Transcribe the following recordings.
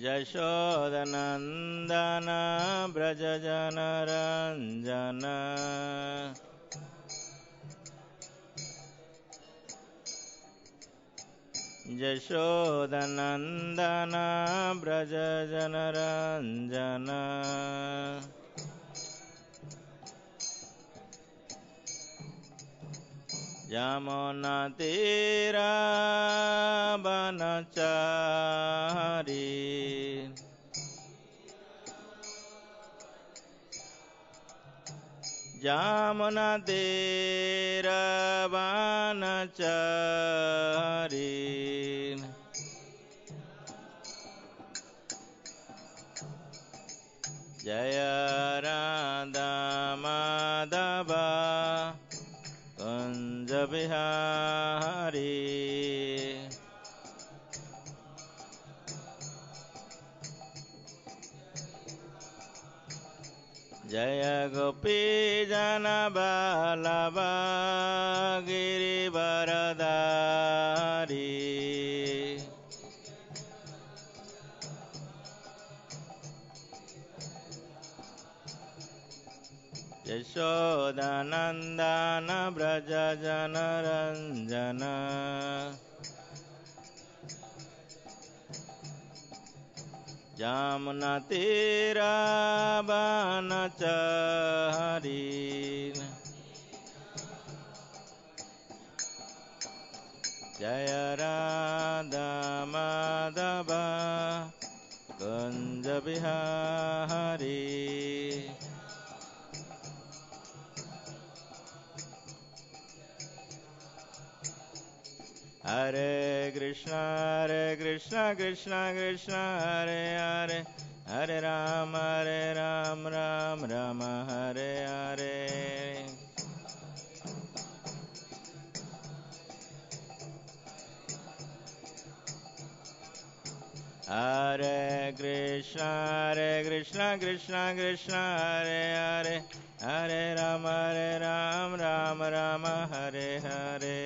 यशोदनन्दन व्रजजनरञ्जन यशोदनन्दन व्रजजनरञ्जन यमुनातीरवनचारी यमुनातीरवनचारी जय राधा माधव कुंज बिहारी जय गोपी जन वल्लभ गिरिवरधारी यशोदानन्दन व्रजजनरञ्जन यमुनातीरवनचारी जय राधा माधव कुंज बिहारी हरे कृष्ण कृष्ण कृष्ण हरे हरे हरे राम राम राम हरे हरे हरे कृष्ण कृष्ण कृष्ण हरे हरे हरे राम राम हरे हरे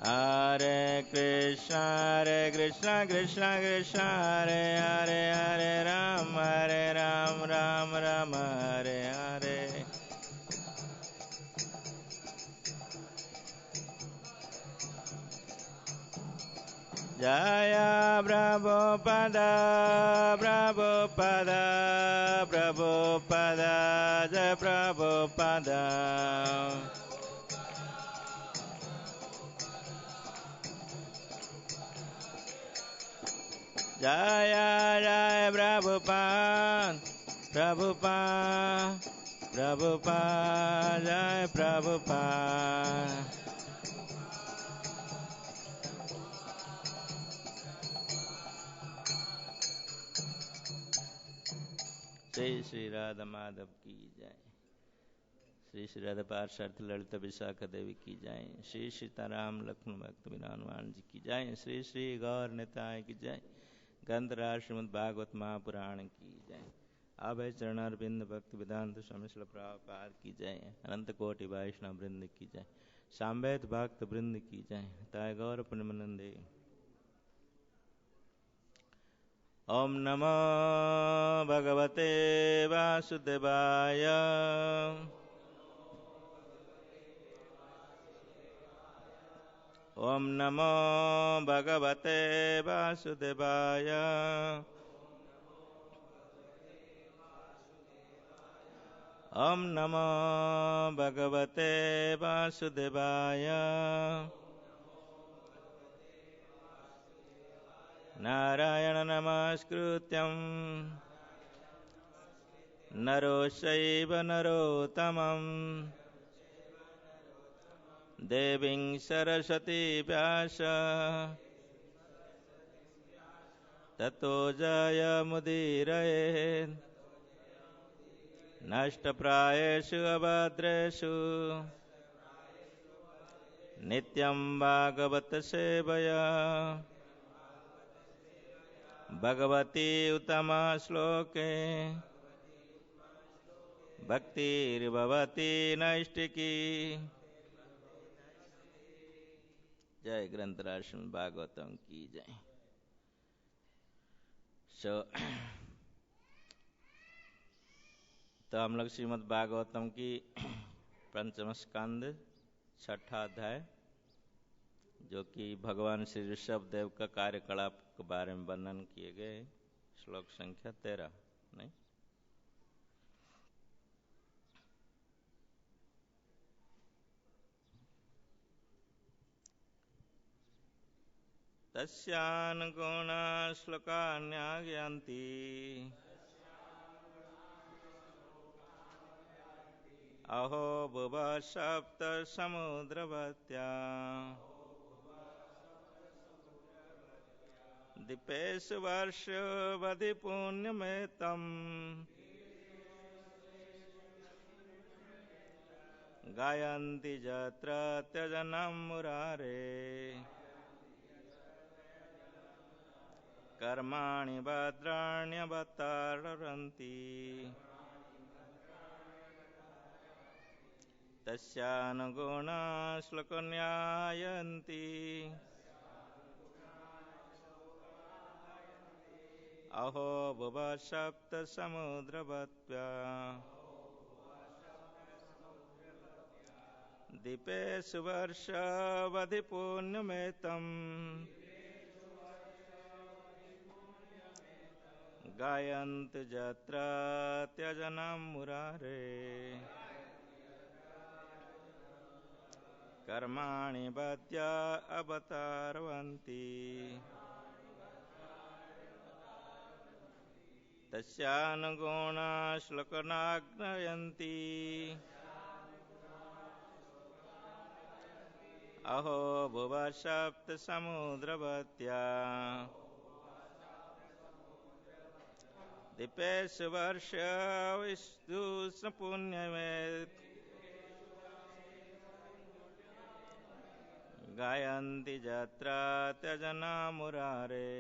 हरे कृष्ण कृष्ण कृष्ण हरे हरे हरे राम राम हरे हरे जय प्रभुपद जय प्रभुपद जय जय प्रभुपाद जय प्रभुपाद श्री राधा माधव की जय। श्री राधा पार्षद ललिता विशाखा देवी की जय। श्री सीताराम लक्ष्मण भक्त विना हनुमान जी की जय। श्री गौर निताय की जय। ग्रंथराज श्रीमद् भागवत महापुराण की जय। अभय चरणारविंद भक्ति वेदांत स्वामी श्रील प्रभुपाद की जय। अनंत कोटि वैष्णव वृंद की जय। सामवेद भक्त वृंद की जय। ताय गौर पुण्यमनंदे। ओम नमो भगवते वासुदेवाय। ओम नमो भगवते वासुदेवाय। ओम नमो भगवते वासुदेवाय। नारायण नमस्कृत्यं नरो चैव नरोत्तमं देवीं सरस्वती व्यास ततो जयमुदीरयेत्। नष्टप्रायेषु अभद्रेषु नित्यं भागवत सेवया भगवती उत्तमा श्लोके भक्तिर्भवती नैष्टिकी। जय। ग्रंथराज श्रीमद् भागवतम की जय। तो हम लोग श्रीमद् भागवतम की पंचम स्कंद छठा अध्याय, जो कि भगवान श्री ऋषभ देव का कार्यकलाप के बारे में वर्णन किए गए, श्लोक संख्या 13 नहीं। तस्यानुगुणा श्लोकान्याज्ञन्ति अहो बुभः सप्त समुद्रवत्या दीपेषु वर्षवधि पुण्यमेतम् गायन्ति यत्र त्यजनं मुरारे कर्माणि भद्राण्यवतारन्ति तस्यानुगुणा श्लोकन्यायन्ति अहो बुभः सप्त समुद्रवत्या दीपेषु वर्षवधि पुण्यमेतम् गायन्ति यत्र त्यजनं मुरारे कर्माणि बध्या अवतारवन्ति तस्यानुगुणा श्लोकनाग्नयन्ति अहो बुभः सप्त समुद्रवत्या दीपेषु वर्षवधि पुण्यमेतम् गायन्ति यत्र त्यजनं मुरारे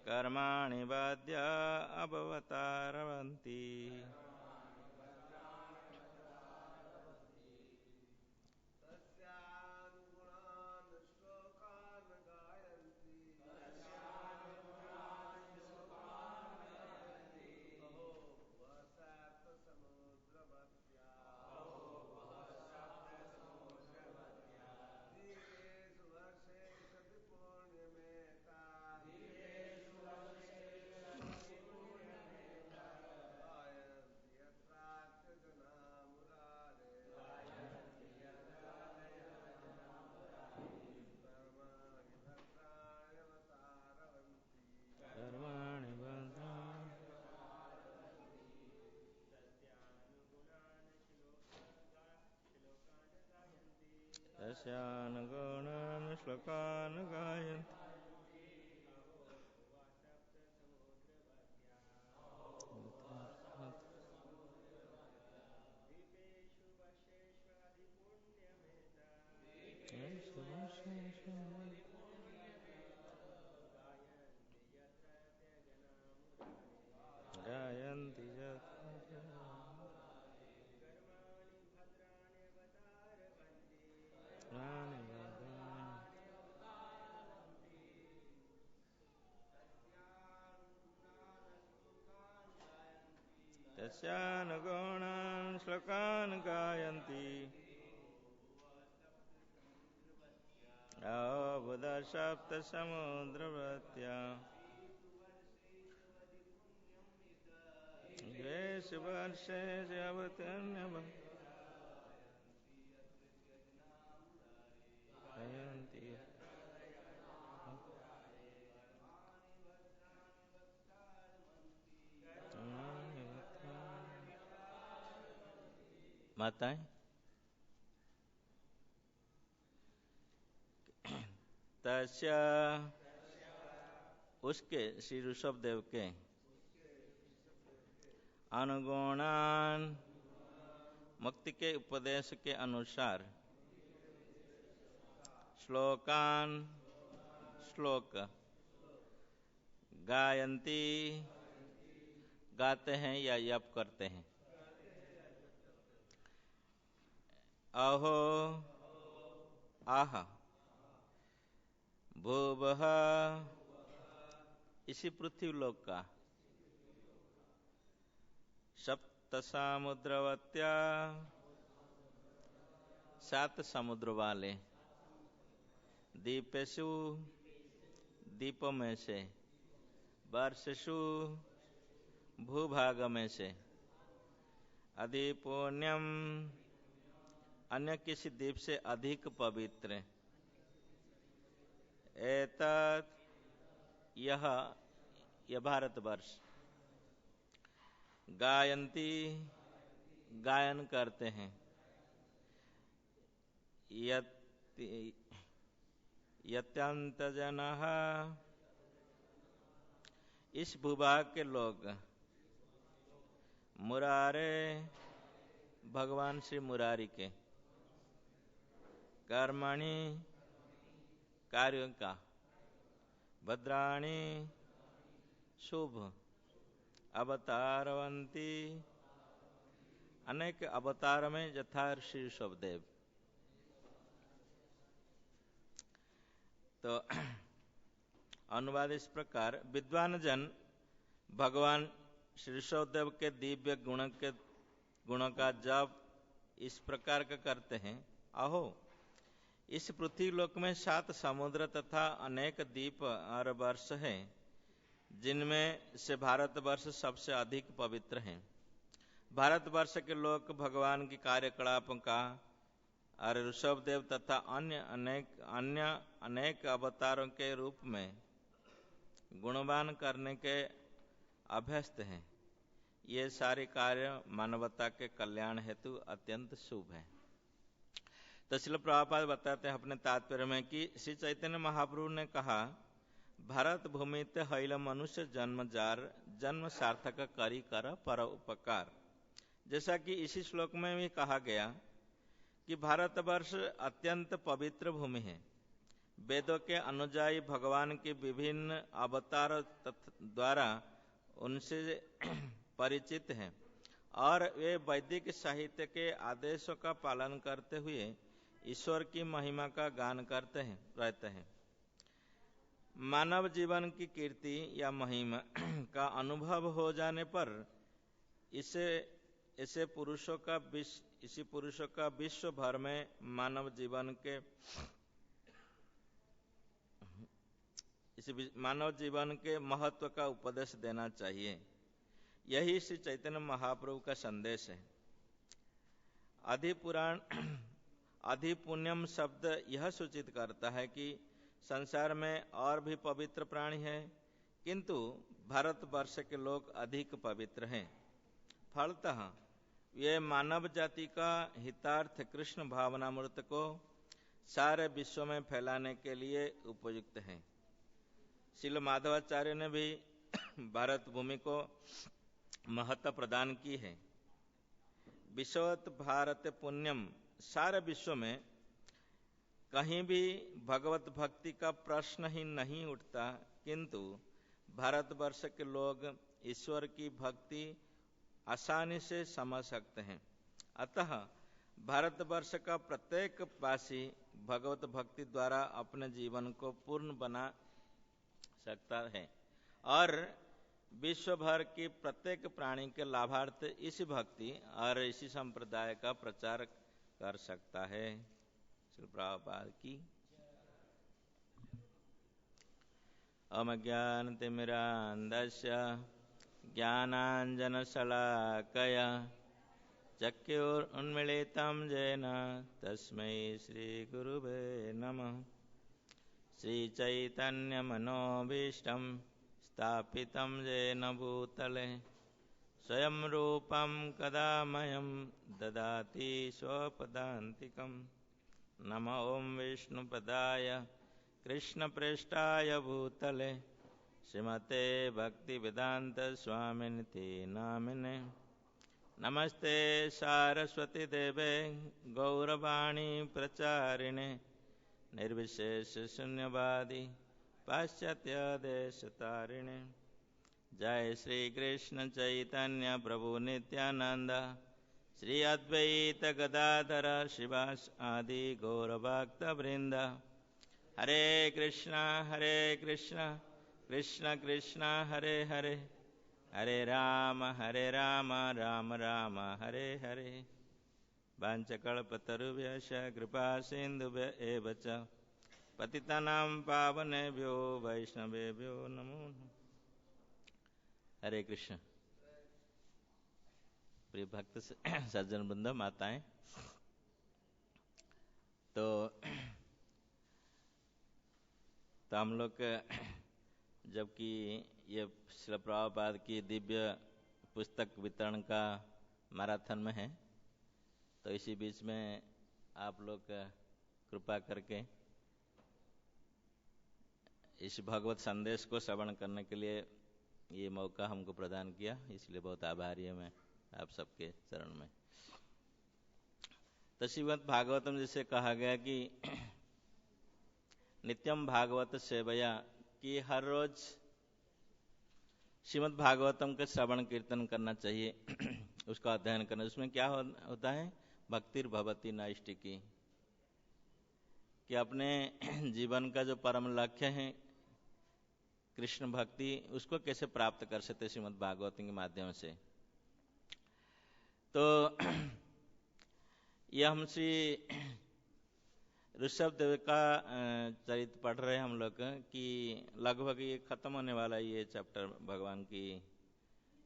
कर्माणि बध्या अवतारवन्ति तस्यानुगुणान् श्लोकान् गायन्ति गायन्ति तस्यानुगुणान् श्लोकान् गायन्ति अहो बुभः सप्त समुद्रवत्या दीपेषु वर्षेषु अवतीर्णं गायन्ति माताएं। तस्य उसके श्री ऋषभ देव के अनुगुणान मुक्ति के उपदेश के अनुसार श्लोकान श्लोक गायन्ति गाते हैं या जप करते हैं अहो आह भूवः, इसी पृथ्वी लोक का सप्त समुद्रवत्या, 7 समुद्र वाले, दीपेषु, दीपों में से, वर्षसु, भूभाग में से, अधिपुण्यम, अन्य किसी द्वीप से अधिक पवित्र, एतत्, यह भारतवर्ष, गायन्ति, गायन करते हैं, यत्यन्तजनः, इस भूभाग के लोग, मुरारे, भगवान श्री मुरारी के, कर्मणि, कार्यों का, भद्राणि, शुभ, अवतारवंती, अनेक अवतार में यथा श्री ऋषभदेव। तो अनुवाद इस प्रकार, विद्वान जन भगवान श्री ऋषभदेव के दिव्य गुणों का जप इस प्रकार का करते हैं। अहो, इस पृथ्वी लोक में 7 समुद्र तथा अनेक द्वीप और वर्ष हैं, जिनमें से भारतवर्ष सबसे अधिक पवित्र हैं। भारतवर्ष के लोग भगवान की कार्यकलापों का और ऋषभदेव तथा अन्य अनेक अवतारों के रूप में गुणवान करने के अभ्यस्त हैं। ये सारे कार्य मानवता के कल्याण हेतु अत्यंत शुभ है। तो श्रील प्रभुपाद बताते हैं अपने तात्पर्य में कि श्री चैतन्य महाप्रभु ने कहा, भारत भूमि ते हैल मनुष्य जन्म जार, जन्म सार्थक करी कर पर उपकार। जैसा कि इसी श्लोक में भी कहा गया कि भारतवर्ष अत्यंत पवित्र भूमि है। वेदों के अनुयायी भगवान के विभिन्न अवतार द्वारा उनसे परिचित हैं और वे वैदिक साहित्य के आदेशों का पालन करते हुए ईश्वर की महिमा का गान करते रहते हैं। मानव जीवन की कीर्ति या महिमा का अनुभव हो जाने पर इसी पुरुषों का विश्व भर में मानव जीवन के महत्व का उपदेश देना चाहिए। यही श्री चैतन्य महाप्रभु का संदेश है। अधिपुण्यम शब्द यह सूचित करता है कि संसार में और भी पवित्र प्राणी हैं, किंतु भारतवर्ष के लोग अधिक पवित्र हैं। फलतः ये मानव जाति का हितार्थ कृष्ण भावनामृत को सारे विश्व में फैलाने के लिए उपयुक्त हैं। श्रील माधवाचार्य ने भी भारत भूमि को महत्व प्रदान की है। विश्वत भारत पुण्यम, सारे विश्व में कहीं भी भगवत भक्ति का प्रश्न ही नहीं उठता, किंतु भारतवर्ष के लोग ईश्वर की भक्ति आसानी से समझ सकते हैं। अतः भारतवर्ष का प्रत्येक वासी भगवत भक्ति द्वारा अपने जीवन को पूर्ण बना सकता है और विश्व भर की प्रत्येक प्राणी के लाभार्थ इसी भक्ति और इसी संप्रदाय का प्रचार कर सकता है। श्री प्रभुपाद की। अज्ञानतिमिरान्धस्य ज्ञानाञ्जनशलाकया चक्षुरुन्मीलितं येन तस्मै श्रीगुरुवे नमः। श्रीचैतन्यमनोभीष्टं स्थापितं येन भूतले स्वयं रूपं कदा मह्यं ददाति स्वपदान्तिकं। नमो ॐ विष्णुपदाय कृष्णप्रेष्ठाय भूतले श्रीमते भक्तिवेदांत स्वामिनिति नामिने। नमस्ते सारस्वती देवे गौरवाणी प्रचारिणे निर्विशेष शून्यवादी पाश्चात्य देशतारिणे। जय श्री कृष्ण चैतन्य प्रभु नित्यानंद श्री अद्वैत गदाधर शिवास आदि गौरभक्त वृंद। हरे कृष्णा कृष्ण कृष्ण हरे हरे, हरे राम राम राम हरे हरे। वाञ्छकल्पतरुभ्यश्च कृपा सिन्धुभ्य एव च पतितानां पावनेभ्यो वैष्णवेभ्यो नमो नमः। हरे कृष्ण। प्रिय भक्त सज्जन वृंद, माताएं, तो हम लोग जबकि ये श्रील प्रभुपाद की दिव्य पुस्तक वितरण का मैराथन में है, तो इसी बीच में आप लोग कृपा करके इस भगवत संदेश को श्रवण करने के लिए ये मौका हमको प्रदान किया, इसलिए बहुत आभारी है मैं आप सबके चरण में। तो श्रीमद् भागवतम जैसे कहा गया कि नित्यम भागवत सेवया, कि हर रोज श्रीमद् भागवतम का श्रवण कीर्तन करना चाहिए, उसका अध्ययन करना। उसमें क्या होता है? भक्तिर भवति नैष्टिकी, कि अपने जीवन का जो परम लक्ष्य है कृष्ण भक्ति, उसको कैसे प्राप्त कर सकते श्रीमद् भागवतम के माध्यम से। तो यह हम श्री ऋषभ देव का चरित्र पढ़ रहे हैं हम लोग, कि लगभग ये खत्म होने वाला ये चैप्टर भगवान की,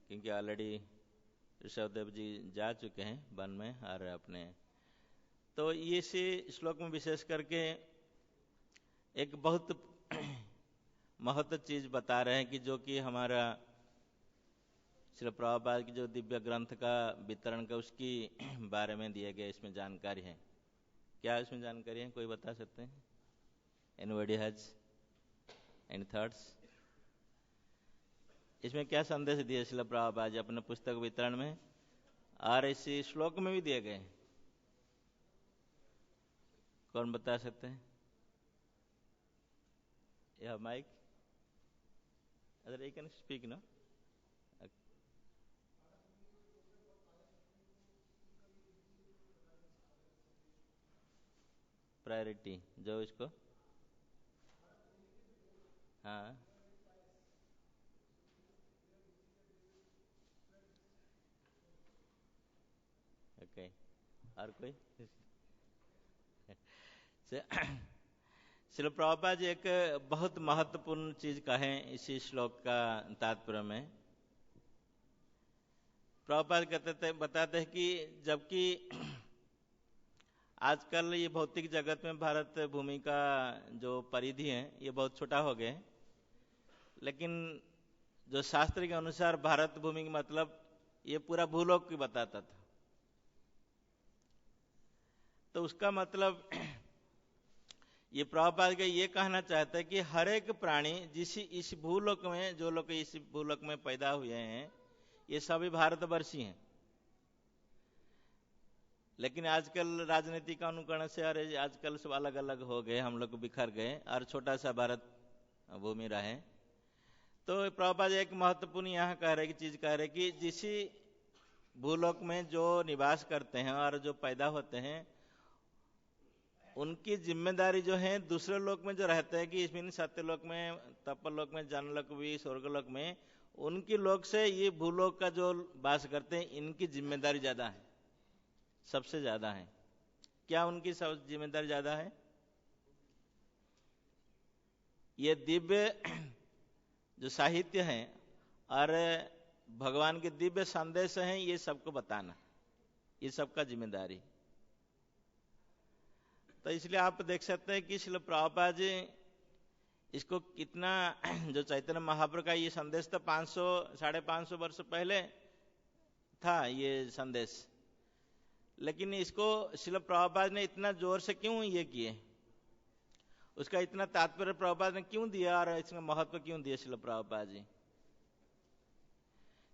क्योंकि ऑलरेडी ऋषभ देव जी जा चुके हैं वन में और अपने। तो ये इसी श्लोक में विशेष करके एक बहुत महत्व चीज बता रहे हैं, कि जो कि हमारा श्रील प्रभुपाद की जो दिव्य ग्रंथ का वितरण का उसकी बारे में दिया गया, इसमें जानकारी है। क्या इसमें जानकारी है, कोई बता सकते हैं? Anybody has any thoughts? इसमें क्या संदेश दिया श्रील प्रभुपाद जी अपने पुस्तक वितरण में और इसी श्लोक में भी दिए गए? कौन बता सकते हैं? यह mic, other you can speak ना। प्रायोरिटी जो इसको, हाँ ओके। और कोई? श्रील प्रभुपाद जी एक बहुत महत्वपूर्ण चीज कहें इसी श्लोक का तात्पर्य में। प्रभुपाद बताते हैं कि जबकि आजकल ये भौतिक जगत में भारत भूमि का जो परिधि है ये बहुत छोटा हो गया, लेकिन जो शास्त्र के अनुसार भारत भूमि का मतलब ये पूरा भूलोक की बताता था। तो उसका मतलब ये प्रभुपाद का ये कहना चाहता है कि हर एक प्राणी जिस इस भूलोक में, जो लोग इस भूलोक में पैदा हुए हैं, ये सभी भारतवर्षी हैं। लेकिन आजकल राजनीति का अनुकरण से अरे आजकल सब अलग अलग हो गए, हम लोग बिखर गए और छोटा सा भारत भूमि रहे। तो प्रभुपाद एक महत्वपूर्ण यहाँ कह रहे की चीज कह रहे कि जिस भूलोक में जो निवास करते हैं और जो पैदा होते हैं, उनकी जिम्मेदारी जो है दूसरे लोक में जो रहते हैं, कि इसमें सत्यलोक में, तपलोक में, जनलोक भी, स्वर्गलोक में, उनकी लोक से ये भूलोक का जो वास करते हैं इनकी जिम्मेदारी ज्यादा है, सबसे ज्यादा है। क्या उनकी सब जिम्मेदारी ज्यादा है? ये दिव्य जो साहित्य है और भगवान के दिव्य संदेश हैं, ये सबको बताना, ये सबका जिम्मेदारी। तो इसलिए आप देख सकते हैं कि श्रील प्रभुपाद जी इसको कितना, जो चैतन्य महाप्रभु का ये संदेश तो 500-550 वर्ष पहले था ये संदेश, लेकिन इसको श्रील प्रभुपाद ने इतना जोर से क्यों ये किए, उसका इतना तात्पर्य प्रभुपाद ने क्यों दिया और इसका महत्व क्यों दिया श्रील प्रभुपाद जी?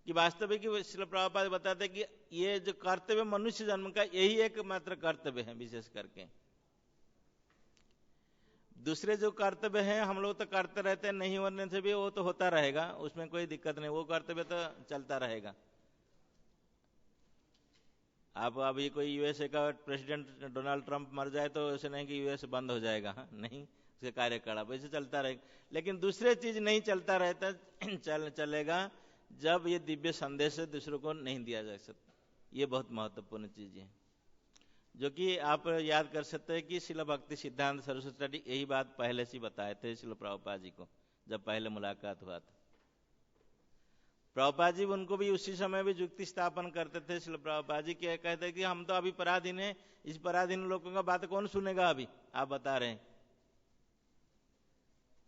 कि वास्तविक श्रील प्रभुपाद बताते कि ये जो कर्तव्य मनुष्य जन्म का, यही एक मात्र कर्तव्य है विशेष करके। दूसरे जो कर्तव्य हैं हम लोग तो करते रहते हैं, नहीं होने से भी वो तो होता रहेगा, उसमें कोई दिक्कत नहीं, वो कर्तव्य तो चलता रहेगा। आप अभी कोई यूएसए का प्रेसिडेंट डोनाल्ड ट्रंप मर जाए तो ऐसे नहीं कि यूएस बंद हो जाएगा, हाँ नहीं, उसके कार्यकलाप ऐसे चलता रहेगा। लेकिन दूसरे चीज नहीं चलता रहता, चलेगा जब ये दिव्य संदेश दूसरों को नहीं दिया जा सकता। ये बहुत महत्वपूर्ण चीज है, जो कि आप याद कर सकते हैं कि शिला भक्ति सिद्धांत सरस्वती यही बात पहले से बताए थे शिला प्रभुपाद जी को, जब पहले मुलाकात हुआ था। प्रभुपाद जी उनको भी उसी समय भी युक्ति स्थापन करते थे। शिला प्रभुपाद जी क्या कहते कि हम तो अभी पराधीन है, इस पराधीन लोगों का बात कौन सुनेगा, अभी आप बता रहे हैं।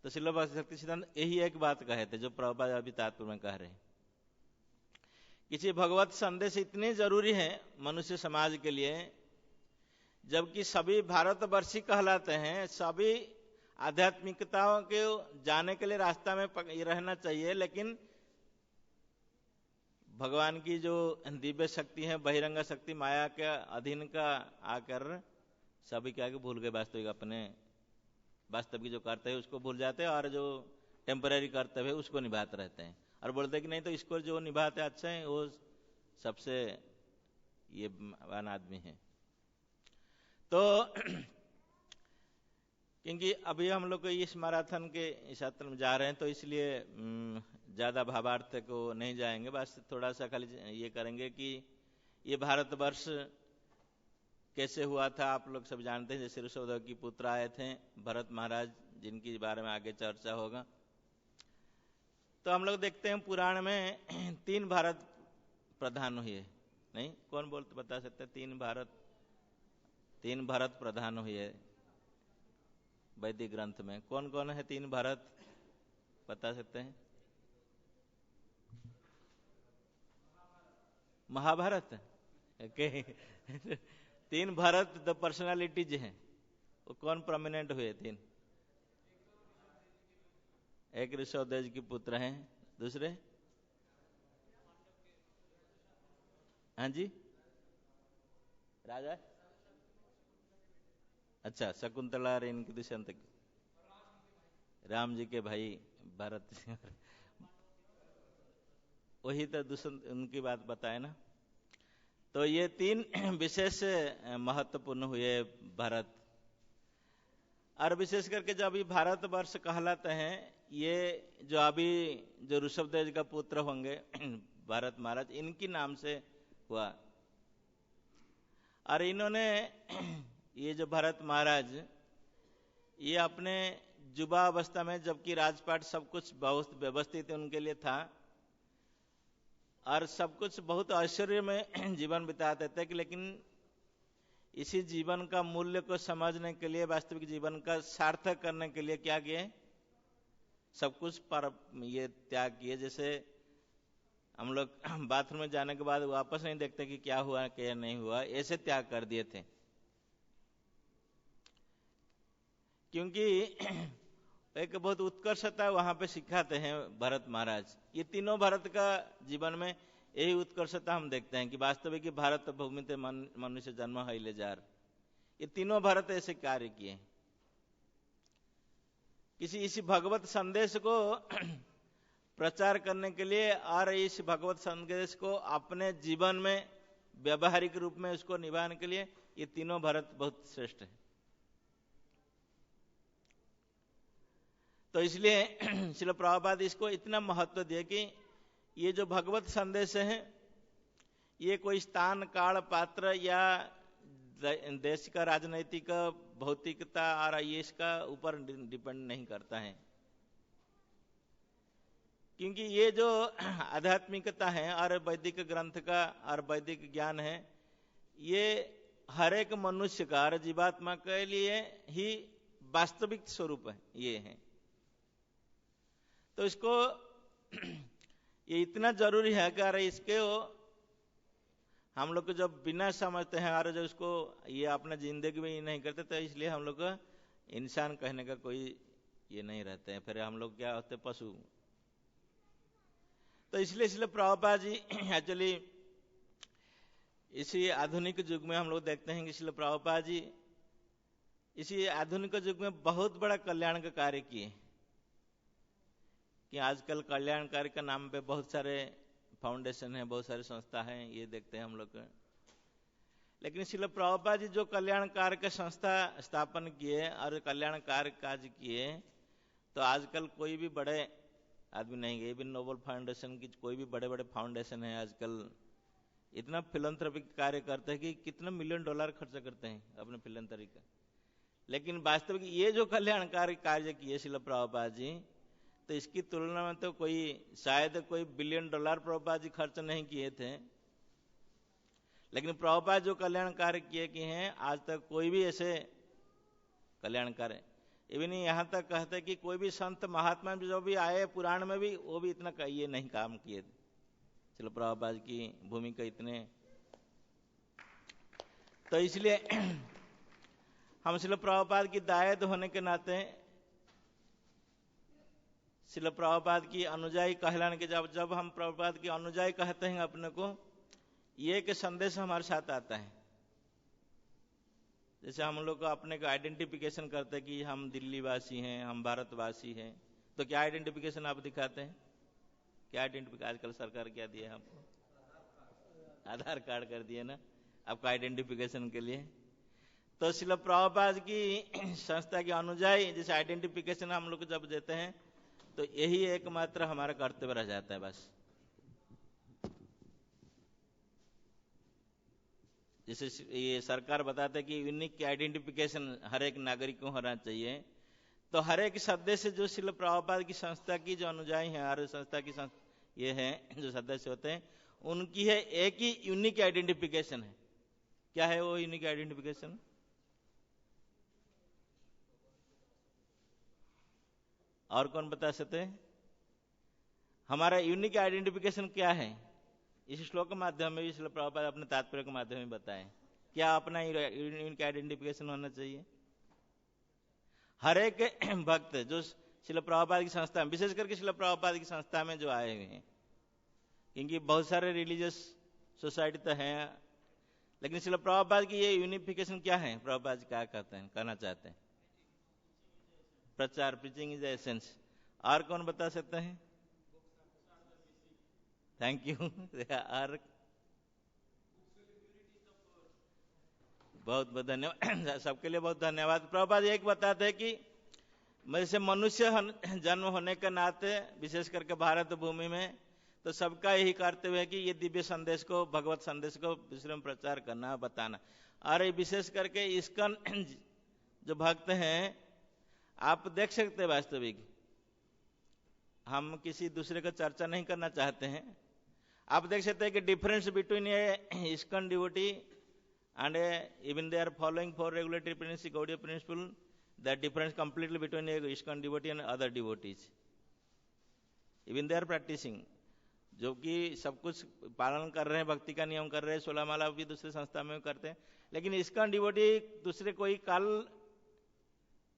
तो शिला भक्ति सिद्धांत यही एक बात कहे थे जो प्रभुपाद अभी तात्पर्य में कह रहे हैं। किसी भगवत संदेश इतने जरूरी है मनुष्य समाज के लिए, जबकि सभी भारतवर्षी कहलाते हैं, सभी आध्यात्मिकताओं के जाने के लिए रास्ता में रहना चाहिए, लेकिन भगवान की जो दिव्य शक्ति है, बहिरंग शक्ति, माया के अधीन का आकर सभी क्या भूल गए, वास्तविक अपने वास्तविक जो कर्तव्य है उसको भूल जाते हैं, और जो टेम्पररी कर्तव्य है उसको निभाते रहते हैं, और बोलते हैं कि नहीं तो इसको जो निभाते अच्छा है वो सबसे ये महान आदमी है। तो क्योंकि अभी हम लोग इस मैराथन के सत्र में जा रहे हैं, तो इसलिए ज़्यादा भावार्थ को नहीं जाएंगे, बस थोड़ा सा खाली ये करेंगे कि ये भारतवर्ष कैसे हुआ था। आप लोग सब जानते हैं, जैसे ऋषभदेव की पुत्र आए थे भरत महाराज, जिनके बारे में आगे चर्चा होगा। तो हम लोग देखते हैं पुराण में 3 भारत प्रधान हुए, नहीं कौन बोलते बता सकते, 3 भारत प्रधान हुए वैदिक ग्रंथ में। कौन कौन है 3 भारत बता सकते हैं? Mahabharat okay 3 Bharat the personalities हैं, वो कौन प्रोमिनेंट हुए 3? एक ऋषभदेव जी के पुत्र हैं, दूसरे? हाँ जी, राजा, अच्छा शकुंतला और इनके दुष्यंत, राम जी के भाई भरत, वही तो दुष्यंत उनकी बात बताए ना। तो ये 3 विशेष महत्वपूर्ण हुए भारत, और विशेष करके जो अभी भारतवर्ष कहलाते हैं, ये जो अभी जो ऋषभदेव का पुत्र होंगे भारत महाराज, इनकी नाम से हुआ। और इन्होंने ये जो भरत महाराज, ये अपने युवा अवस्था में, जबकि राजपाट सब कुछ बहुत व्यवस्थित उनके लिए था और सब कुछ बहुत ऐश्वर्य में जीवन बिताते थे, लेकिन इसी जीवन का मूल्य को समझने के लिए, वास्तविक जीवन का सार्थक करने के लिए क्या किए, सब कुछ पर ये त्याग किए। जैसे हम लोग बाथरूम में जाने के बाद वापस नहीं देखते कि क्या हुआ क्या नहीं हुआ, ऐसे त्याग कर दिए थे। क्योंकि एक बहुत उत्कर्षता वहां पे सिखाते हैं भरत महाराज। ये तीनों भारत का जीवन में यही उत्कर्षता हम देखते हैं कि वास्तविक भारत भूमि ते मनुष्य जन्म है ले जार, ये तीनों भारत ऐसे कार्य किए। इसी भगवत संदेश को प्रचार करने के लिए और इस भगवत संदेश को अपने जीवन में व्यवहारिक रूप में उसको निभाने के लिए ये तीनों भारत बहुत श्रेष्ठ है। तो इसलिए श्रील प्रभुपाद इसको इतना महत्व दिए कि ये जो भगवत संदेश है, ये कोई स्थान काल पात्र या देश का राजनैतिक भौतिकता और ये इसका ऊपर डिपेंड नहीं करता है। क्योंकि ये जो आध्यात्मिकता है और वैदिक ग्रंथ का और वैदिक ज्ञान है, ये हर एक मनुष्य का और जीवात्मा के लिए ही वास्तविक स्वरूप है, ये है। तो इसको ये इतना जरूरी है कि अरे इसके हम लोग को जब बिना समझते हैं और जब उसको ये अपना जिंदगी में नहीं करते, तो इसलिए हम लोग को इंसान कहने का कोई ये नहीं रहते हैं, फिर हम लोग क्या होते, पशु। तो इसलिए प्रभुपाद जी एक्चुअली इसी आधुनिक युग में हम लोग देखते हैं कि इसलिए प्रभुपाद जी इसी आधुनिक युग में बहुत बड़ा कल्याण का कार्य किए। कि आजकल कल्याण कार्य का नाम पे बहुत सारे फाउंडेशन है, बहुत सारी संस्था है, ये देखते हैं हम लोग। लेकिन श्रील प्रभुपाद जी जो कल्याणकार का संस्था स्थापन किए और कल्याणकार कार्य किए, तो आजकल कोई भी बड़े आदमी नहीं गए, भी नोबल फाउंडेशन की कोई भी बड़े बड़े फाउंडेशन है आजकल इतना फिलंथ्रोपिक कार्य करते हैं कि कितना $1 मिलियन खर्च करते हैं अपने फिलंथ्रोपी का। लेकिन वास्तविक ये जो कल्याणकारी कार्य किए श्रील प्रभुपाद जी, तो इसकी तुलना में तो कोई शायद कोई $1 बिलियन प्रभुपाद जी खर्च नहीं किए थे। लेकिन प्रभुपाद जो कल्याण कार्य किए हैं, आज तक कोई भी ऐसे कल्याण कार्य, इवन यहाँ तक कहते कि कोई भी संत महात्मा जो भी आए पुराण में भी, वो भी इतना ये नहीं काम किए थे। श्रील प्रभुपाद की भूमिका इतने, तो इसलिए हम श्रील प्रभुपाद की दायद होने के नाते श्रील प्रभुपाद की अनुयायी कहलाने के, जब हम प्रभुपाद की अनुयायी कहते हैं अपने को, ये एक संदेश हमारे साथ आता है। जैसे हम लोग को अपने को आइडेंटिफिकेशन करते हैं कि हम दिल्ली वासी हैं, हम भारतवासी हैं, तो क्या आइडेंटिफिकेशन आप दिखाते हैं? क्या आइडेंटिफिकेशन आजकल सरकार क्या दिया है आपको? आधार कार्ड कर दिए ना आपका आइडेंटिफिकेशन के लिए। तो श्रील प्रभुपाद की संस्था के अनुयायी जैसे आइडेंटिफिकेशन हम लोग जब देते हैं, तो यही एकमात्र हमारा कर्तव्य रह जाता है बस। जैसे ये सरकार बताते है कि यूनिक आइडेंटिफिकेशन हर एक नागरिक को होना चाहिए, तो हर एक सदस्य जो श्रील प्रभुपाद की संस्था की जो अनुयायी हैं, हर संस्था की ये हैं जो सदस्य होते हैं, उनकी है एक ही यूनिक आइडेंटिफिकेशन है। क्या है वो यूनिक आइडेंटिफिकेशन? और कौन बता सकते हैं? हमारा यूनिक आइडेंटिफिकेशन क्या है? इस श्लोक के माध्यम में भी श्रील प्रभुपाद अपने तात्पर्य के माध्यम में बताएं क्या अपना यूनिक आइडेंटिफिकेशन होना चाहिए। हर एक भक्त जो श्रील प्रभुपाद की संस्था में, विशेष करके श्रील प्रभुपाद की संस्था में जो आए हुए हैं, क्योंकि बहुत सारे रिलीजियस सोसाइटी तो हैं, लेकिन श्रील प्रभुपाद की ये यूनिफिकेशन क्या है? प्रभुपाद जी क्या कहते हैं, कहना चाहते हैं? प्रचार, प्रीचिंग इज एसेंस। और कौन बता सकते हैं? Thank you. और बहुत बहुत धन्यवाद, सबके लिए बहुत धन्यवाद। प्रभुपाद एक बताते हैं कि जैसे मनुष्य जन्म होने के नाते विशेष करके भारत भूमि में, तो सबका यही कर्तव्य है कि ये दिव्य संदेश को, भगवत संदेश को विश्व में प्रचार करना, बताना। और विशेष करके इस्कॉन जो भक्त हैं, आप देख सकते हैं वास्तविक, हम किसी दूसरे का चर्चा नहीं करना चाहते हैं, आप देख सकते हैं कि difference between a ISKCON devotee and even they are following for regulatory principle, Gaudiya principle, that difference completely between a ISKCON devotee and other devotees, even they are practising, जो कि सब कुछ पालन कर रहे हैं, भक्ति का नियम कर रहे हैं, 16 माला भी दूसरे संस्था में करते हैं, लेकिन इस्कॉन डिवोटी दूसरे कोई काल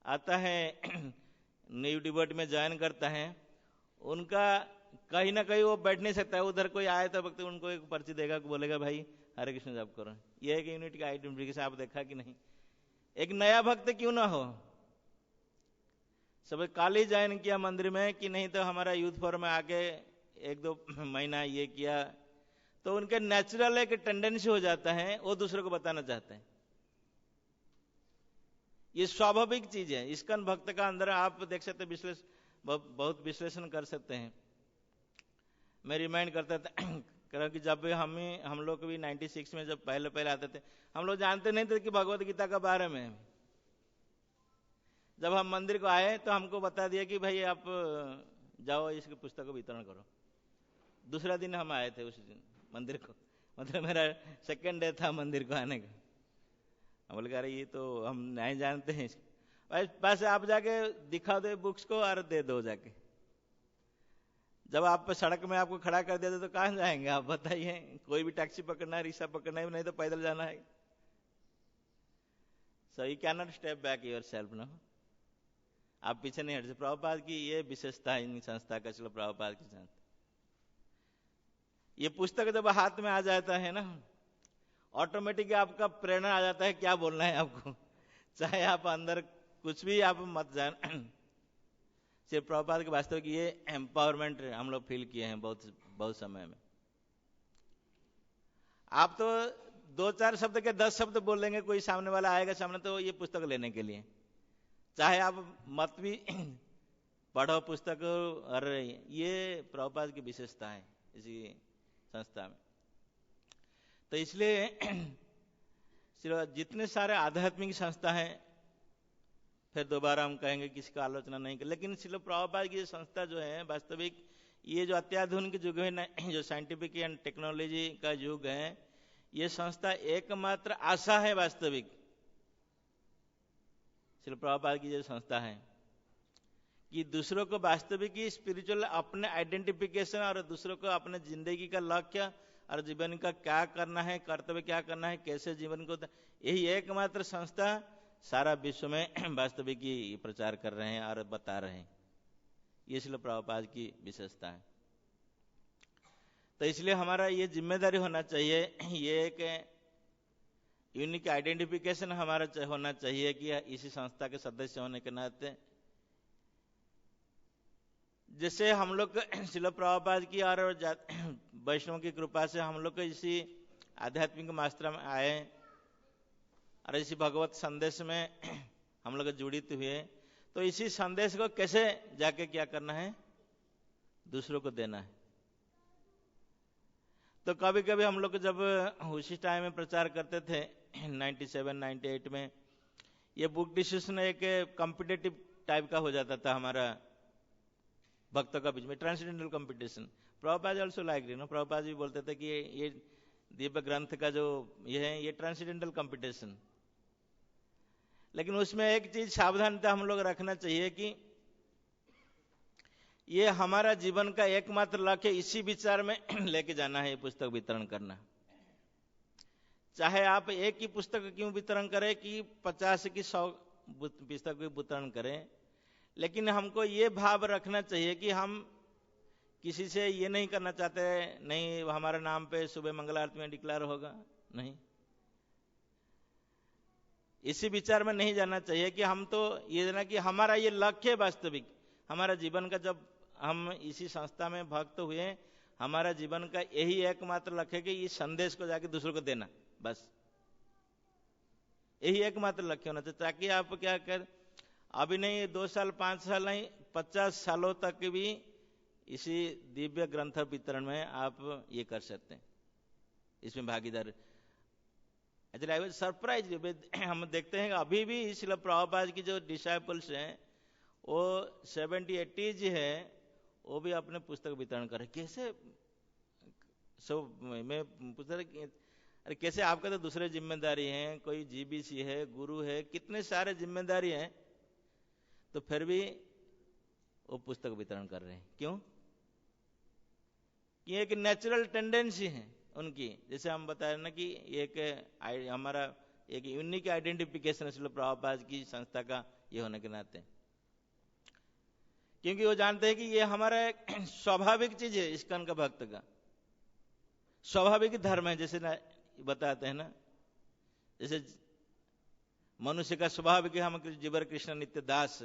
आता है न्यू डिवोटी में ज्वाइन करता है, उनका कहीं ना कहीं वो बैठ नहीं सकता है, उधर कोई आए तो भक्त उनको एक पर्ची देगा, बोलेगा भाई हरे कृष्ण जाप करो। ये एक यूनिट का आइडेंटिफिकेशन आप देखा कि नहीं? एक नया भक्त क्यों ना हो, सब काल ही ज्वाइन किया मंदिर में कि नहीं, तो हमारा यूथ फोरम में आके 1-2 महीना ये किया, तो उनके नेचुरल एक टेंडेंसी हो जाता है, वो दूसरे को बताना चाहते हैं। ये स्वाभाविक चीज है। इस्कॉन भक्त का अंदर आप देख सकते हैं, बहुत विश्लेषण कर सकते हैं। मैं रिमाइंड करता था कि जब हम लोग भी 96 में जब पहले आते थे, हम लोग जानते नहीं थे कि भगवत गीता के बारे में। जब हम मंदिर को आए तो हमको बता दिया कि भाई आप जाओ इसकी पुस्तक को वितरण करो। दूसरा दिन हम आए थे उस दिन मंदिर को, मतलब मेरा सेकंड डे था मंदिर को आने का। हम बोले अरे ये तो हम नहीं जानते हैं, बस आप जाके दिखा दो बुक्स को और दे दो जाके। जब आप सड़क में आपको खड़ा कर देते तो कहाँ जाएंगे आप बताइए? कोई भी टैक्सी पकड़ना है, रिक्शा पकड़ना है, नहीं तो पैदल जाना है। So you can not step back yourself no, आप पीछे नहीं हट सकते। प्रभुपाद की ये विशेषता है इन संस्था का, चलो प्रभुपाद की संस्था। ये पुस्तक जब हाथ में आ जाता है ना, ऑटोमेटिक आपका प्रेरणा आ जाता है क्या बोलना है आपको, चाहे आप अंदर कुछ भी आप मत जान। सिर्फ प्रभुपाद के वास्तविक ये एम्पावरमेंट हम लोग फील किए हैं बहुत समय में। आप तो 2-4 शब्द के 10 शब्द बोलेंगे, कोई सामने वाला आएगा सामने तो ये पुस्तक लेने के लिए, चाहे आप मत भी पढ़ो पुस्तक। और ये प्रभुपाद की विशेषता है इसी संस्था में। तो इसलिए जितने सारे आध्यात्मिक संस्था हैं, फिर दोबारा हम कहेंगे किसी का आलोचना नहीं कर, लेकिन श्रील प्रभुपाद की संस्था जो है वास्तविक, ये जो अत्याधुनिक युग है, जो साइंटिफिक एंड टेक्नोलॉजी का युग है, ये संस्था एकमात्र आशा है वास्तविक। श्रील प्रभुपाद की जो संस्था है कि दूसरों को वास्तविक स्पिरिचुअल अपने आइडेंटिफिकेशन और दूसरों को अपने जिंदगी का लक्ष्य और जीवन का क्या करना है, कर्तव्य क्या करना है, कैसे जीवन को, यही एकमात्र संस्था सारा विश्व में वास्तविक प्रचार कर रहे हैं और बता रहे हैं। ये श्रील प्रभुपाद की विशेषता है। तो इसलिए हमारा ये जिम्मेदारी होना चाहिए, ये एक यूनिक आइडेंटिफिकेशन हमारा होना चाहिए कि इसी संस्था के सदस्य होने के नाते जैसे हम लोग श्रील प्रभुपाद की और वैष्णव की कृपा से हम लोग इसी आध्यात्मिक मास्टर में आए और इसी भगवत संदेश में हम लोग जुड़ित हुए, तो इसी संदेश को कैसे जाके क्या करना है, दूसरों को देना है। तो कभी कभी हम लोग जब उसी टाइम में प्रचार करते थे 97-98 में, ये बुक डिस्कशन एक कॉम्पिटिटिव टाइप का हो जाता था हमारा भक्तों का बीच में, transcendental competition. Prabhupada also like no, Prabhupada भी बोलते थे कि ये दिव्य ग्रंथ का जो ये है ये ट्रांसेंडेंटल कंपटीशन। लेकिन उसमें एक चीज सावधानता हम लोग रखना चाहिए कि ये हमारा जीवन का एकमात्र लक्ष्य इसी विचार में लेके जाना है, ये पुस्तक वितरण करना। चाहे आप एक ही पुस्तक क्यों वितरण करें कि 50 की 100 पुस्तक वितरण करें, लेकिन हमको ये भाव रखना चाहिए कि हम किसी से ये नहीं करना चाहते, नहीं हमारे नाम पे सुबह मंगल आरती में डिक्लेयर होगा, नहीं, इसी विचार में नहीं जाना चाहिए कि हम तो ये देना कि हमारा ये लक्ष्य वास्तविक हमारा जीवन का, जब हम इसी संस्था में भक्त हुए, हमारा जीवन का यही एकमात्र लक्ष्य है कि इस संदेश को जाके दूसरों को देना, बस यही एकमात्र लक्ष्य होना चाहिए। ताकि आप क्या कर, अभी नहीं 2 साल 5 साल नहीं 50 सालों तक भी इसी दिव्य ग्रंथ वितरण में आप ये कर सकते हैं, इसमें भागीदार। एक्चुअली आई वाज सरप्राइज, हम देखते हैं अभी भी श्रील प्रभुपाद की जो डिसाइपल्स हैं वो 70-80 है, वो भी अपने पुस्तक वितरण कर रहे। कैसे सब मैं पूछ रहा, अरे कैसे, आपका तो दूसरे जिम्मेदारी हैं, कोई जीबीसी है, गुरु है, कितने सारे जिम्मेदारी हैं, तो फिर भी वो पुस्तक वितरण कर रहे हैं। क्यों? कि एक नेचुरल टेंडेंसी है उनकी, जैसे हम बताए ना कि एक हमारा एक यूनिक आइडेंटिफिकेशन श्रील प्रभुपाद की संस्था का ये होने के नाते, क्योंकि वो जानते हैं कि ये हमारा एक स्वाभाविक चीज है, इस्कॉन का भक्त का स्वाभाविक धर्म है। जैसे ना बताते हैं ना, जैसे मनुष्य का स्वभाव कि हम जीवर कृष्ण नित्य दास,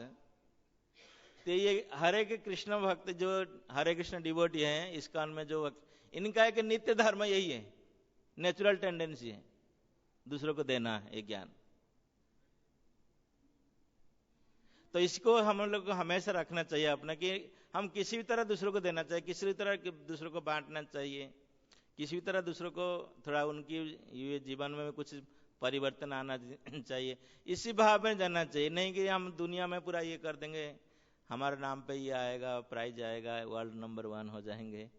तो ये हरे के कृष्ण भक्त जो हरे कृष्ण डिवोटी हैं इस्कॉन में, जो इनका एक नित्य धर्म यही है, नेचुरल टेंडेंसी है दूसरों को देना है ज्ञान। तो इसको हम लोग को हमेशा रखना चाहिए अपना कि हम किसी भी तरह दूसरों को देना चाहिए, किसी भी तरह दूसरों को बांटना चाहिए, किसी भी तरह दूसरों को थोड़ा उनकी ये जीवन में कुछ परिवर्तन आना चाहिए, इसी भाव में जाना चाहिए। नहीं कि हम दुनिया में पूरा ये कर देंगे, हमारे नाम पे ये आएगा, प्राइज आएगा, वर्ल्ड नंबर 1 हो जाएंगे,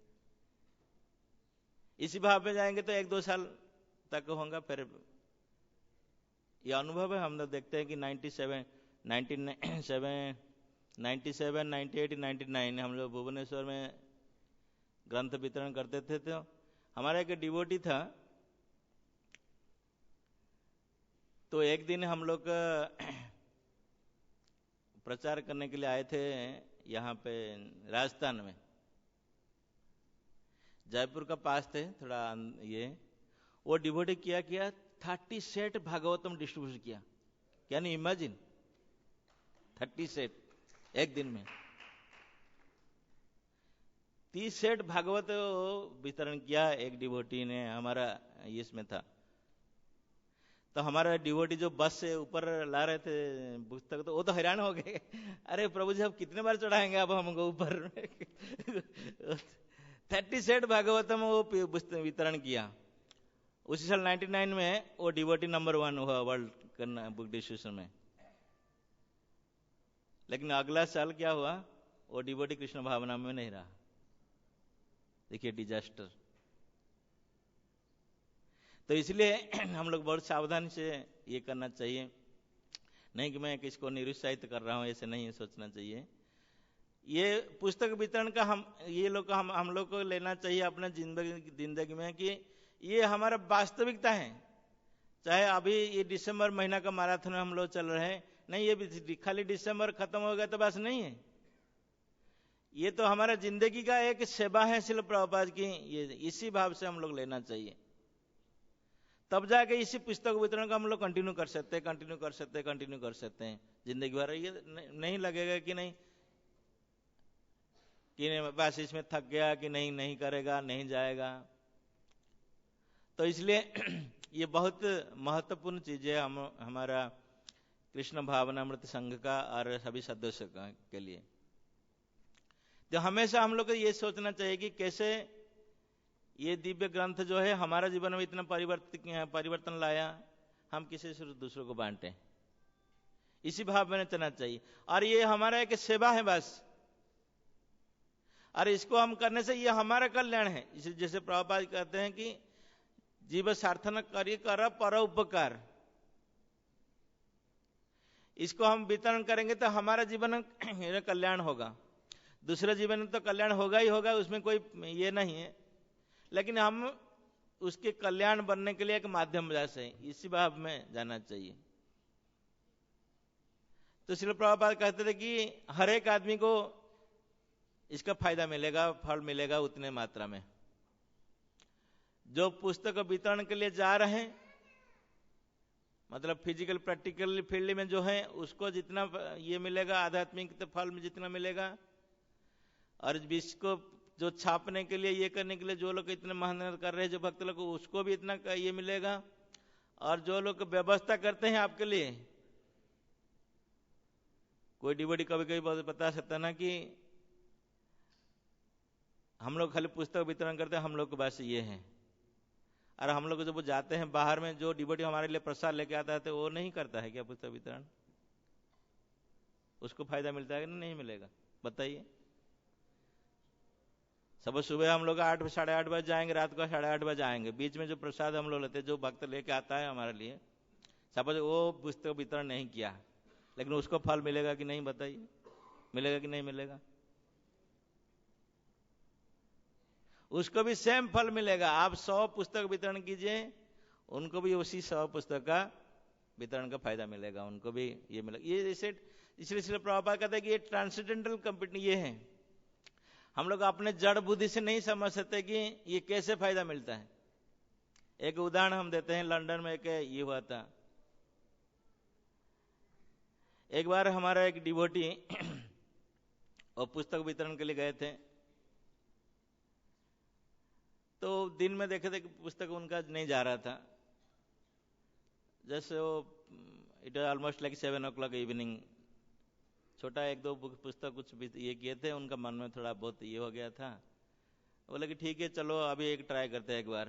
इसी भाव में जाएंगे तो 1-2 साल तक होगा। फिर ये अनुभव है, हम लोग देखते हैं कि 97, 98, 99 हम लोग भुवनेश्वर में ग्रंथ वितरण करते थे। तो हमारा एक डिवोटी था, तो एक दिन हम लोग प्रचार करने के लिए आए थे यहाँ पे राजस्थान में, जयपुर का पास थे थोड़ा ये, वो डिवोटी क्या किया 30 सेट भागवतम डिस्ट्रीब्यूशन किया। कैन यू इमेजिन 30 सेट एक दिन में, 30 सेट भागवत वितरण किया एक डिवोटी ने, हमारा इसमें था तो हमारा डिवोटी जो बस से ऊपर ला रहे थे पुस्तक, तो वो तो हैरान हो गए, अरे प्रभु जी अब कितने बार चढ़ाएंगे अब हमको ऊपर। 37 भागवतम वो पुस्तक वितरण किया। उसी साल 99 में वो डिवोटी नंबर 1 हुआ वर्ल्ड करना बुक डिस्ट्रीब्यूशन में। लेकिन अगला साल क्या हुआ, वो डिवोटी कृष्ण भावना में नहीं रहा। देखिए डिजास्टर। तो इसलिए हम लोग बहुत सावधानी से ये करना चाहिए, नहीं कि मैं किसको निरुत्साहित कर रहा हूं, ऐसे नहीं सोचना चाहिए। ये पुस्तक वितरण का ये लोग हम लोग को लेना चाहिए अपने जिंदगी में कि ये हमारा वास्तविकता है। चाहे अभी ये दिसंबर महीना का मैराथन में हम लोग चल रहे हैं, नहीं ये खाली दिसंबर खत्म हो गया तो बस नहीं है, ये तो हमारा जिंदगी का एक सेवा है शिल प्रभुपाद की। ये इसी भाव से हम लोग लेना चाहिए, तब जाके इसी पुस्तक वितरण का हम लोग कंटिन्यू कर सकते हैं जिंदगी भर। ये नहीं लगेगा कि नहीं बस इसमें थक गया कि नहीं करेगा, नहीं जाएगा। तो इसलिए ये बहुत महत्वपूर्ण चीज है हमारा कृष्ण भावनामृत संघ का और सभी सदस्यों के लिए। तो हमेशा हम लोग को ये सोचना चाहिए कि कैसे ये दिव्य ग्रंथ जो है हमारा जीवन में इतना परिवर्तन लाया, हम किसी से दूसरों को बांटे, इसी भाव में चलना चाहिए। और ये हमारा एक सेवा है बस, और इसको हम करने से ये हमारा कल्याण है। जैसे प्रभुपाद कहते हैं कि जीव सार्थन करिए कर पर उपकार, इसको हम वितरण करेंगे तो हमारा जीवन कल्याण होगा। दूसरे जीवन में तो कल्याण होगा ही होगा, उसमें कोई ये नहीं है, लेकिन हम उसके कल्याण बनने के लिए एक माध्यम जैसे इसी भाव में जाना चाहिए। तो श्रील प्रभुपाद कहते थे कि हर एक आदमी को इसका फायदा मिलेगा, फल मिलेगा उतने मात्रा में। जो पुस्तक वितरण के लिए जा रहे हैं, मतलब फिजिकल प्रैक्टिकल फील्ड में जो है, उसको जितना ये मिलेगा, आध्यात्मिक फल में जितना मिलेगा, और इसको जो छापने के लिए, ये करने के लिए जो लोग इतने मेहनत कर रहे हैं, जो भक्त लोग, उसको भी इतना ये मिलेगा। और जो लोग व्यवस्था करते हैं आपके लिए, कोई डिवोटी कभी कभी बता सकता ना कि हम लोग खाली पुस्तक वितरण करते हैं, हम लोग के पास ये है। और हम लोग जब वो जाते हैं बाहर में, जो डिवोटी हमारे लिए प्रसाद लेके आता है तो वो नहीं करता है क्या पुस्तक वितरण? उसको फायदा मिलता है कि नहीं मिलेगा? बताइए। सब सुबह हम लोग 8 साढ़े 8 बजे जाएंगे, रात को 8:30 बजे आएंगे। बीच में जो प्रसाद हम लोग लेते हैं, जो भक्त लेके आता है हमारे लिए, सपोज वो पुस्तक वितरण नहीं किया, लेकिन उसको फल मिलेगा कि नहीं? बताइए, मिलेगा कि नहीं मिलेगा? उसको भी सेम फल मिलेगा। आप 100 पुस्तक वितरण कीजिए, उनको भी उसी 100 पुस्तक का वितरण का फायदा मिलेगा, उनको भी ये मिलेगा। ये इसलिए प्रभुपाद कहते हैं कि ये ट्रांसेंडेंटल कंपनी ये है। हम लोग अपने जड़ बुद्धि से नहीं समझ सकते कि ये कैसे फायदा मिलता है। एक उदाहरण हम देते हैं, लंदन में एक ये हुआ था। एक बार हमारा एक डिवोटी और पुस्तक वितरण के लिए गए थे, तो दिन में देखे थे कि पुस्तक उनका नहीं जा रहा था। जैसे वो it was almost like 7 o'clock evening, छोटा 1-2 पुस्तक कुछ भी ये किए थे, उनका मन में थोड़ा बहुत ये हो गया था। बोले कि ठीक है चलो अभी एक ट्राई करते हैं एक बार।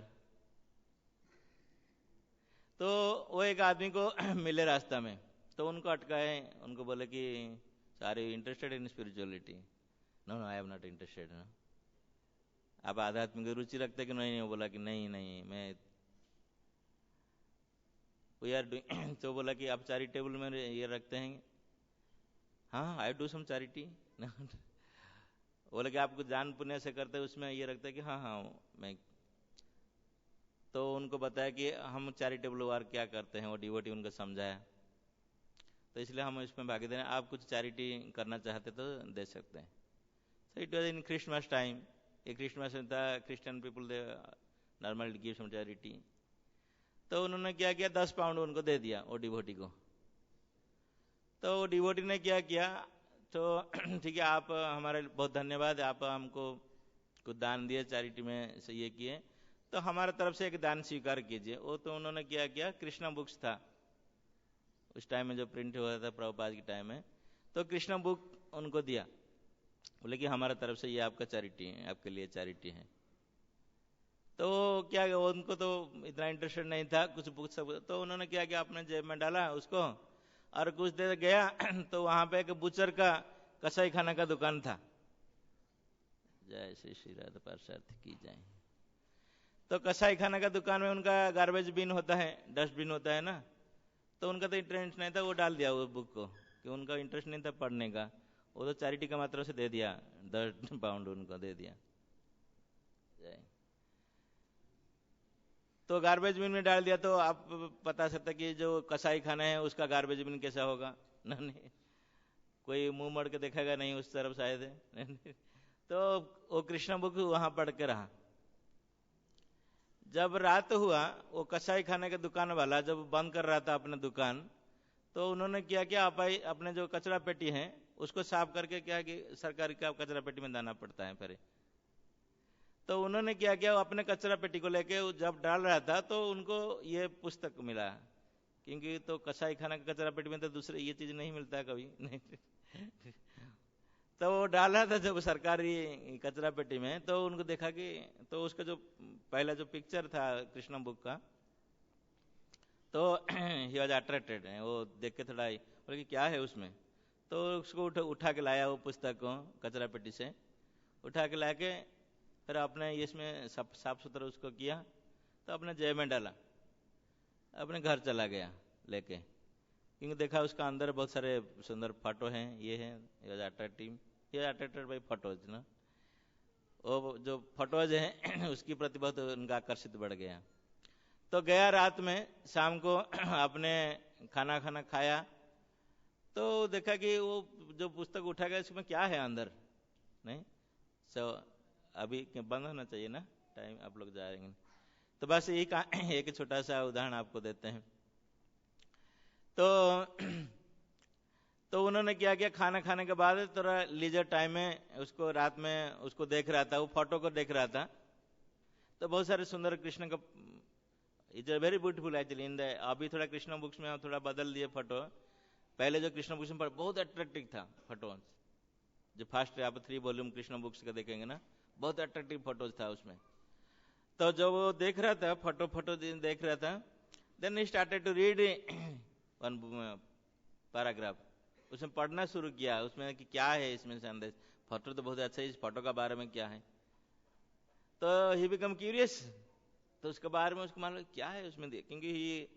तो वो एक आदमी को मिले रास्ता में, तो उनको अटकाए, उनको बोले कि are you interested in spirituality? No no, I am not interested. आप आध्यात्मिक रुचि रखते कि नहीं? बोला कि नहीं मैं वी आर डूइंग। तो बोला कि आप चैरिटेबल में ये रखते हैं? हाँ, आई डू सम चैरिटी। बोले कि आपको जान पुण्य से करते हैं, उसमें ये रखते हैं कि हाँ मैं। तो उनको बताया कि हम चैरिटेबल वर्क क्या करते हैं, वो डिवोटी उनको समझाया। तो इसलिए हम इसमें भागीदार हैं, आप कुछ चैरिटी करना चाहते तो दे सकते हैं। So it was in Christmas time. ये क्रिसमस में था, Christian people they normally give some charity. तो उन्होंने क्या किया, 10 पाउंड उनको दे दिया वो डिवोटी को। तो वो डिवोटी ने क्या किया, तो ठीक है आप हमारे बहुत धन्यवाद, आप हमको कुछ दान दिए, चैरिटी में से ये किए, तो हमारे तरफ से एक दान स्वीकार कीजिए। वो तो उन्होंने क्या कृष्णा बुक्स था उस टाइम में जो प्रिंट हुआ था प्रभुपाद के टाइम में, तो कृष्णा बुक उनको दिया। बोले कि हमारे तरफ से ये आपका चैरिटी है, आपके लिए चैरिटी है। तो क्या उनको तो इतना इंटरेस्टेड नहीं था कुछ बुक सब, तो उन्होंने क्या किया अपने जेब में डाला उसको और कुछ देर गया तो वहां पे एक बुचर का कसाई खाना का दुकान था। जय श्री श्री राधा पार्षद की जय। तो कसाई खाना का दुकान में उनका गार्बेज बिन होता है, डस्टबिन होता है ना, तो उनका तो इंटरेस्ट नहीं था, वो डाल दिया वो बुक को, कि उनका इंटरेस्ट नहीं था पढ़ने का, वो तो चैरिटी का मात्र से दे दिया, 10 पाउंड उनको दे दिया। तो गार्बेज बिन में डाल दिया, तो आप बता सकते कि जो कसाई खाना है उसका गार्बेज बिन कैसा होगा? नहीं, कोई मुंह मड़ के देखेगा नहीं उस तरफ शायद है। तो वो कृष्ण बुक वहां पढ़ के रहा। जब रात हुआ, वो कसाई खाने के दुकान वाला जब बंद कर रहा था अपना दुकान, तो उन्होंने क्या अपने जो कचरा पेटी है उसको साफ करके क्या कि सरकारी का कचरा पेटी में डालना पड़ता है फिर। तो उन्होंने क्या अपने कचरा पेटी को लेके जब डाल रहा था तो उनको ये पुस्तक मिला, क्योंकि तो कसाई खाना के कचरा पेटी में तो दूसरे ये चीज नहीं मिलता है कभी नहीं। तो वो डाला था जब सरकारी कचरा पेटी में, तो उनको देखा कि तो उसका जो पहला जो पिक्चर था कृष्ण बुक का, तो ही वॉज अट्रैक्टेड, वो देख के थोड़ा बोले कि क्या है उसमें। तो उसको उठा के लाया वो पुस्तक को कचरा पेटी से उठा के लाके फिर अपने इसमें साफ सुथरा उसको किया, तो अपने जेब में डाला, अपने घर चला गया लेके, क्योंकि देखा उसका अंदर बहुत सारे सुंदर फोटो हैं, ये है अट्रैक्टेड बाई फोटोज ना, वो जो फोटोज हैं उसकी प्रति बहुत उनका आकर्षित बढ़ गया। तो गया रात में, शाम को अपने खाना खाया, तो देखा कि वो जो पुस्तक उठा गया इसमें क्या है अंदर, नहीं अभी बंद होना चाहिए ना टाइम, आप लोग जाएंगे। तो बस एक छोटा सा उदाहरण आपको देते हैं। तो उन्होंने क्या खाना खाने के बाद थोड़ा लीजर टाइम में उसको रात में उसको देख रहा था, वो फोटो को देख रहा था। तो बहुत सारे सुंदर कृष्ण का, it's a very beautiful actually in the, अभी थोड़ा कृष्ण बुक्स में थोड़ा बदल दिए फोटो, पहले जो कृष्ण बुक्स में बहुत अट्रैक्टिव था फोटो, जो फर्स्ट आप 3 वॉल्यूम कृष्ण बुक्स का देखेंगे ना, बहुत अट्रैक्टिव फोटोज था उसमें। तो जब वो देख रहा था फोटो देख रहा था, then he started to read one paragraph, उसमें पढ़ना शुरू किया उसमें कि क्या है इसमें संदेश, फोटो तो बहुत अच्छा है, इस फोटो का बारे में क्या है। तो ही बिकम क्यूरियस, तो उसके बारे में उसको मालूम क्या है उसमें, क्योंकि ये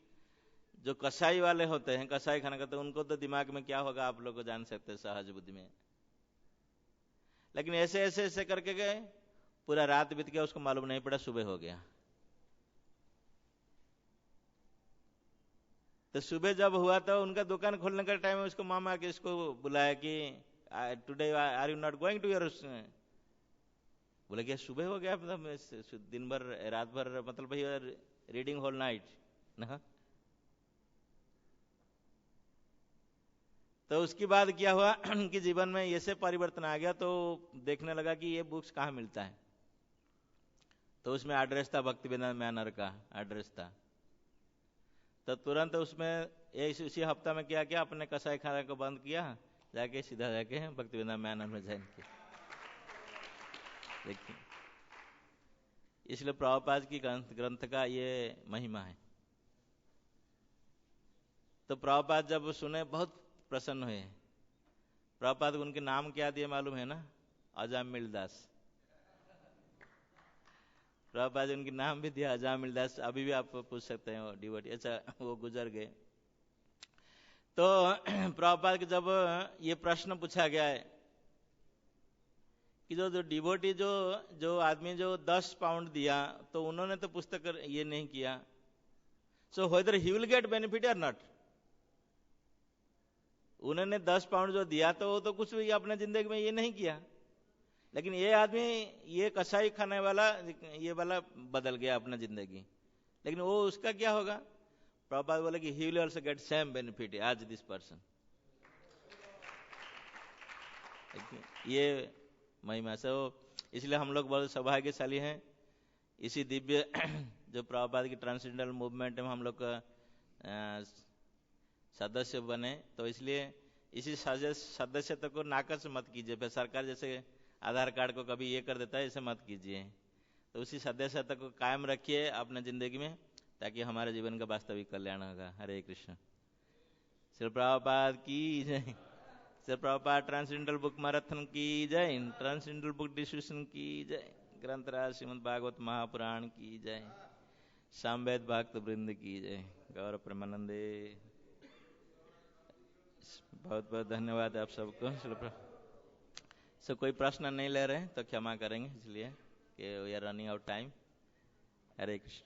जो कसाई वाले होते हैं कसाई खाना का, तो उनको तो दिमाग में क्या होगा आप लोग को जान सकते हैं सहज बुद्धि में, लेकिन ऐसे करके गए, पूरा रात बीत गया, उसको मालूम नहीं पड़ा, सुबह हो गया। तो सुबह जब हुआ तो उनका दुकान खोलने का टाइम है, उसको मामा के इसको बुलाया कि today are you not going to your, बोले क्या सुबह हो गया, मतलब दिन भर रात भर, मतलब भाई रीडिंग होल नाइट ना। तो उसके बाद क्या हुआ उनके जीवन में ऐसे परिवर्तन आ गया, तो देखने लगा कि ये बुक्स कहाँ मिलता है। तो उसमें एड्रेस था, भक्तिवेदांत मैनर का एड्रेस था। तो तुरंत उसमें उसी हफ्ता में क्या अपने कसाई खाना को बंद किया, जाके सीधा जाके भक्तिवेदांत मैनर में ज्वाइन किया। देखिए, इसलिए प्रभुपाद की ग्रंथ का ये महिमा है। तो प्रभुपाद जब सुने बहुत प्रसन्न हुए। प्रभुपाद उनके नाम क्या दिए मालूम है ना? अजामिल दास। प्रभुपाद उनके नाम भी दिया अजामिल दास। अभी भी आप पूछ सकते हैं वो डिवोटी, अच्छा वो गुजर गए। तो प्रभुपाद के जब ये प्रश्न पूछा गया है कि जो डिवोटी जो आदमी जो 10 पाउंड दिया, तो उन्होंने तो पुस्तक ये नहीं किया, so whether he will get benefit और नॉट। उन्होंने 10 पाउंड जो दिया तो वो तो कुछ भी अपने जिंदगी में ये नहीं किया, लेकिन ये आदमी ये कसाई खाने वाला ये वाला बदल गया अपना जिंदगी, लेकिन वो उसका क्या होगा? प्रभुपाद बोले कि he will also get same benefit as this person. ये महिमा से, इसलिए हम लोग बहुत सौभाग्यशाली हैं इसी दिव्य जो प्रभुपाद की ट्रांसजेंडर मूवमेंट में हम लोग का सदस्य बने, तो इसलिए इसी सदस्यता को नाकस मत कीजिए। फिर सरकार जैसे आधार कार्ड को कभी ये कर देता है, ऐसे मत कीजिए। तो उसी सदस्यता को कायम रखिए अपने जिंदगी में, ताकि हमारे जीवन का वास्तविक कल्याण होगा। हरे कृष्ण। श्री प्रभुपाद की जय। Shri Prabhupada transgender book marathon की जय। ट्रांसजेंडर बुक डिस्ट्रीब्यूशन की जय। ग्रंथराज श्रीमद् भागवत महापुराण की जय। सामवेद भक्त वृंद की जय। गौर प्रेमानंदे। बहुत बहुत धन्यवाद आप सबको। सब कोई प्रश्न नहीं ले रहे हैं तो क्षमा करेंगे, इसलिए कि we are running out time. Hare Krishna.